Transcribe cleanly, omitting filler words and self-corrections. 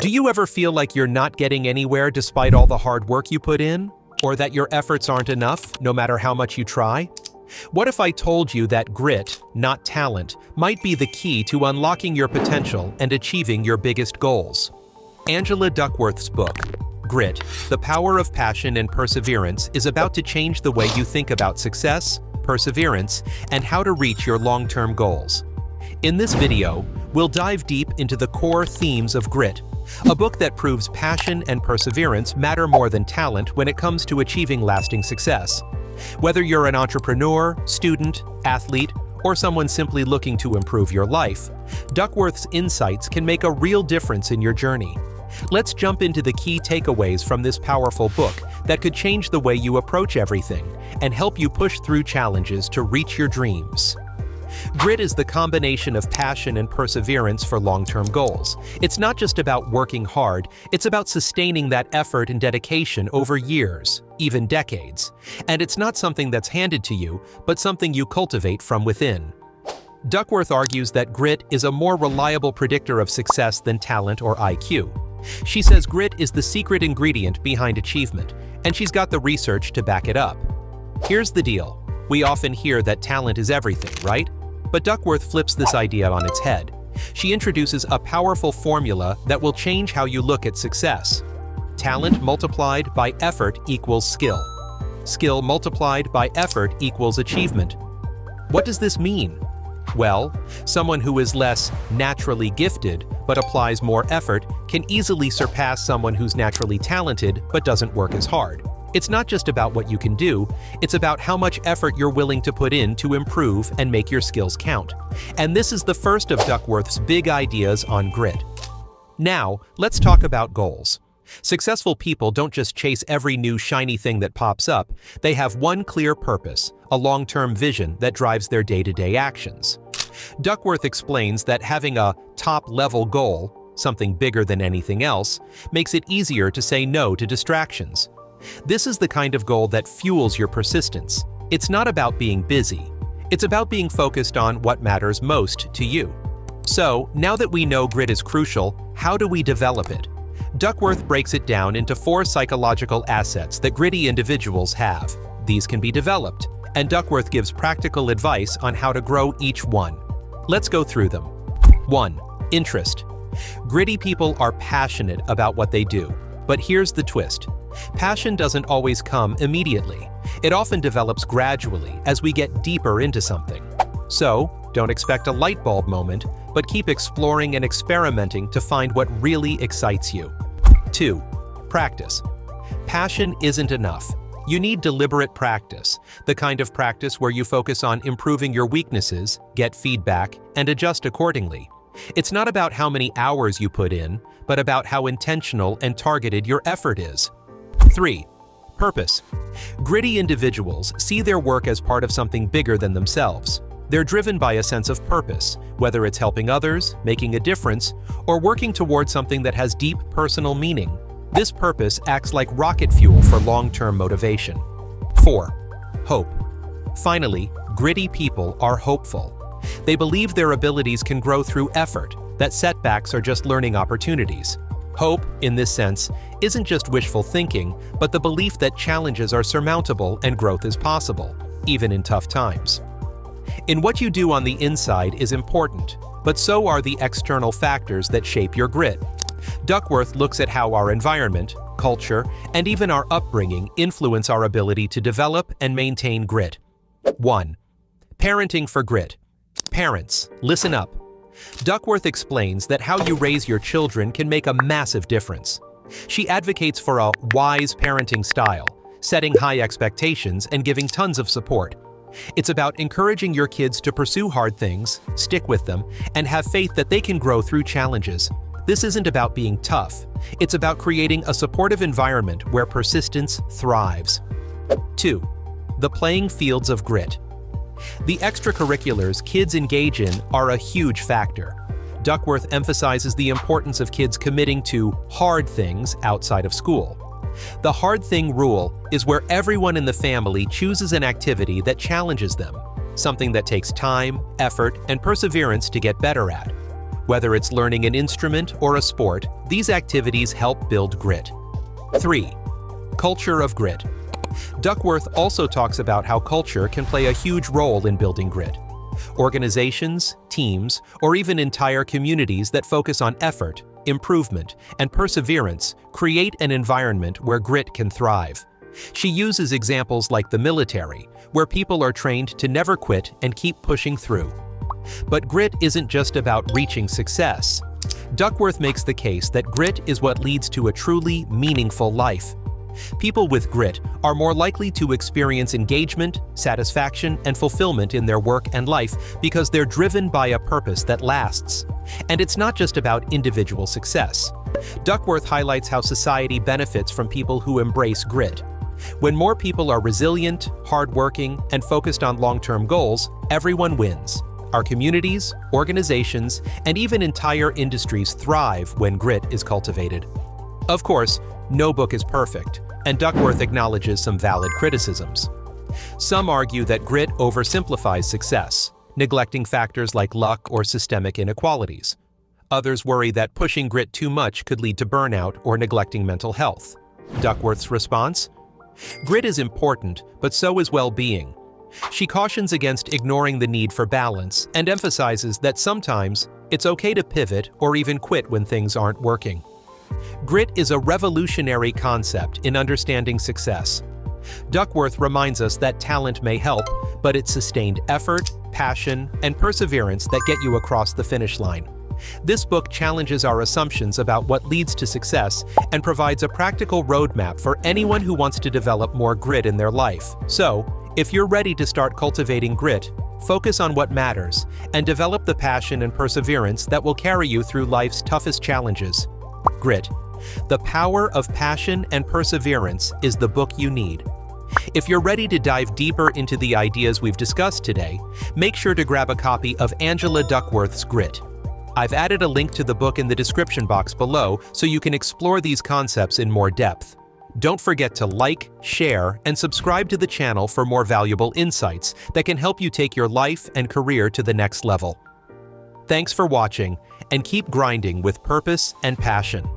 Do you ever feel like you're not getting anywhere despite all the hard work you put in? Or that your efforts aren't enough, no matter how much you try? What if I told you that grit, not talent, might be the key to unlocking your potential and achieving your biggest goals? Angela Duckworth's book, Grit, The Power of Passion and Perseverance, is about to change the way you think about success, perseverance, and how to reach your long-term goals. In this video, we'll dive deep into the core themes of Grit, a book that proves passion and perseverance matter more than talent when it comes to achieving lasting success. Whether you're an entrepreneur, student, athlete, or someone simply looking to improve your life, Duckworth's insights can make a real difference in your journey. Let's jump into the key takeaways from this powerful book that could change the way you approach everything and help you push through challenges to reach your dreams. Grit is the combination of passion and perseverance for long-term goals. It's not just about working hard, it's about sustaining that effort and dedication over years, even decades. And it's not something that's handed to you, but something you cultivate from within. Duckworth argues that grit is a more reliable predictor of success than talent or IQ. She says grit is the secret ingredient behind achievement, and she's got the research to back it up. Here's the deal. We often hear that talent is everything, right? But Duckworth flips this idea on its head. She introduces a powerful formula that will change how you look at success. Talent multiplied by effort equals skill. Skill multiplied by effort equals achievement. What does this mean? Well, someone who is less naturally gifted but applies more effort can easily surpass someone who's naturally talented but doesn't work as hard. It's not just about what you can do, it's about how much effort you're willing to put in to improve and make your skills count. And this is the first of Duckworth's big ideas on grit. Now, let's talk about goals. Successful people don't just chase every new shiny thing that pops up, they have one clear purpose, a long-term vision that drives their day-to-day actions. Duckworth explains that having a top-level goal, something bigger than anything else, makes it easier to say no to distractions. This is the kind of goal that fuels your persistence. It's not about being busy. It's about being focused on what matters most to you. So, now that we know grit is crucial, how do we develop it? Duckworth breaks it down into 4 psychological assets that gritty individuals have. These can be developed, and Duckworth gives practical advice on how to grow each one. Let's go through them. 1. Interest. Gritty people are passionate about what they do. But here's the twist. Passion doesn't always come immediately. It often develops gradually as we get deeper into something. So, don't expect a light bulb moment, but keep exploring and experimenting to find what really excites you. 2. Practice. Passion isn't enough. You need deliberate practice, the kind of practice where you focus on improving your weaknesses, get feedback, and adjust accordingly. It's not about how many hours you put in, but about how intentional and targeted your effort is. 3. Purpose. Gritty individuals see their work as part of something bigger than themselves. They're driven by a sense of purpose, whether it's helping others, making a difference, or working towards something that has deep personal meaning. This purpose acts like rocket fuel for long-term motivation. 4. Hope. Finally, gritty people are hopeful. They believe their abilities can grow through effort, that setbacks are just learning opportunities. Hope, in this sense, isn't just wishful thinking, but the belief that challenges are surmountable and growth is possible, even in tough times. In what you do on the inside is important, but so are the external factors that shape your grit. Duckworth looks at how our environment, culture, and even our upbringing influence our ability to develop and maintain grit. 1. Parenting for grit. Parents, listen up. Duckworth explains that how you raise your children can make a massive difference. She advocates for a wise parenting style, setting high expectations and giving tons of support. It's about encouraging your kids to pursue hard things, stick with them, and have faith that they can grow through challenges. This isn't about being tough. It's about creating a supportive environment where persistence thrives. 2. The playing fields of grit. The extracurriculars kids engage in are a huge factor. Duckworth emphasizes the importance of kids committing to hard things outside of school. The hard thing rule is where everyone in the family chooses an activity that challenges them, something that takes time, effort, and perseverance to get better at. Whether it's learning an instrument or a sport, these activities help build grit. 3. Culture of grit. Duckworth also talks about how culture can play a huge role in building grit. Organizations, teams, or even entire communities that focus on effort, improvement, and perseverance create an environment where grit can thrive. She uses examples like the military, where people are trained to never quit and keep pushing through. But grit isn't just about reaching success. Duckworth makes the case that grit is what leads to a truly meaningful life. People with grit are more likely to experience engagement, satisfaction, and fulfillment in their work and life because they're driven by a purpose that lasts. And it's not just about individual success. Duckworth highlights how society benefits from people who embrace grit. When more people are resilient, hardworking, and focused on long-term goals, everyone wins. Our communities, organizations, and even entire industries thrive when grit is cultivated. Of course, no book is perfect, and Duckworth acknowledges some valid criticisms. Some argue that grit oversimplifies success, neglecting factors like luck or systemic inequalities. Others worry that pushing grit too much could lead to burnout or neglecting mental health. Duckworth's response? Grit is important, but so is well-being. She cautions against ignoring the need for balance and emphasizes that sometimes it's okay to pivot or even quit when things aren't working. Grit is a revolutionary concept in understanding success. Duckworth reminds us that talent may help, but it's sustained effort, passion, and perseverance that get you across the finish line. This book challenges our assumptions about what leads to success and provides a practical roadmap for anyone who wants to develop more grit in their life. So, if you're ready to start cultivating grit, focus on what matters and develop the passion and perseverance that will carry you through life's toughest challenges. Grit. The Power of Passion and Perseverance is the book you need. If you're ready to dive deeper into the ideas we've discussed today, make sure to grab a copy of Angela Duckworth's Grit. I've added a link to the book in the description box below so you can explore these concepts in more depth. Don't forget to like, share, and subscribe to the channel for more valuable insights that can help you take your life and career to the next level. Thanks for watching, and keep grinding with purpose and passion.